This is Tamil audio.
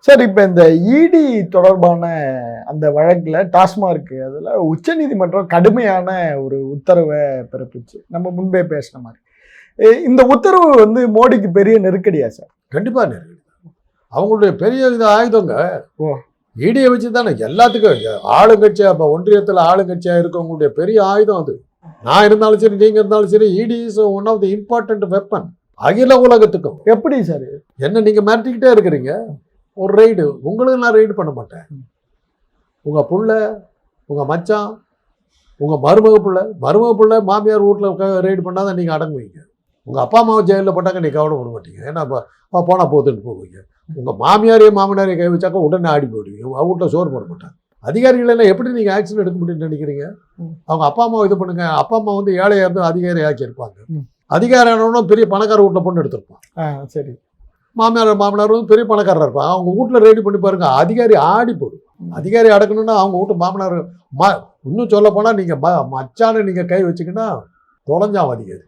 சார் இப்ப இந்த இடி தொடர்பான அந்த வழக்குல டாஸ்மார்க் அதுல உச்சநீதிமன்றம் கடுமையான ஒரு உத்தரவை பிறப்பிச்சு. நம்ம முன்பே பேசின மாதிரி. இந்த உத்தரவு வந்து மோடிக்கு பெரிய நெருக்கடியா சார்? கண்டிப்பா நெருக்கடி. அவங்களுடைய பெரிய இது ஆயுதங்க. ஓ. இடியை வச்சு தானே எல்லாத்துக்கும் ஆளுங்கட்சியா, இப்போ ஒன்றியத்தில் ஆளுங்கட்சியா இருக்கவங்களுடைய பெரிய ஆயுதம் அது. நான் இருந்தாலும் சரி, நீங்க இருந்தாலும் சரி, இடி is one of the important weapon அகில உலகத்துக்கும். எப்படி சார்? என்ன நீங்க மிரட்டிக்கிட்டே இருக்கிறீங்க? ஒரு ரைடு உங்களுக்கு நான் ரைடு பண்ண மாட்டேன். உங்க புள்ள, உங்க மச்சான், உங்க மருமக புள்ள மாமியார் வீட்டில் ரைடு பண்ணாதான் நீங்க அடங்குவீங்க. உங்க அப்பா அம்மாவை ஜெயிலில் போட்டாங்க நீ கவலைப்பட மாட்டீங்க. ஏன்னா போனா போதுன்னு போவீங்க. உங்க மாமியாரையும் மாமனாரையும் கை வச்சாக்க உடனே ஆடி போயிடுவீங்க. அவங்க வீட்டில் சோறு போட மாட்டாங்க. அதிகாரிகள் எல்லாம் எப்படி நீங்க ஆக்ஷன் எடுக்க முடியும்னு நினைக்கிறீங்க? அவங்க அப்பா அம்மா இது பண்ணுங்க. அப்பா அம்மா வந்து ஏழையா இருந்து அதிகாரி ஆக்கியிருப்பாங்க. அதிகாரியான பெரிய பணக்கார வீட்டில் பொண்ணு எடுத்திருப்பான். சரி. மாமனார் வந்து பெரிய பணக்காரராக இருப்பாங்க. அவங்க வீட்டில் ரெடி பண்ணி பாருங்க, அதிகாரி ஆடி போடும். அதிகாரி அடக்கணும்னா அவங்க வீட்டு மாமனார் இன்னும் சொல்ல போனால் நீங்கள் மச்சான நீங்கள் கை வச்சிங்கன்னா தொலைஞ்சான் அதிகாரி.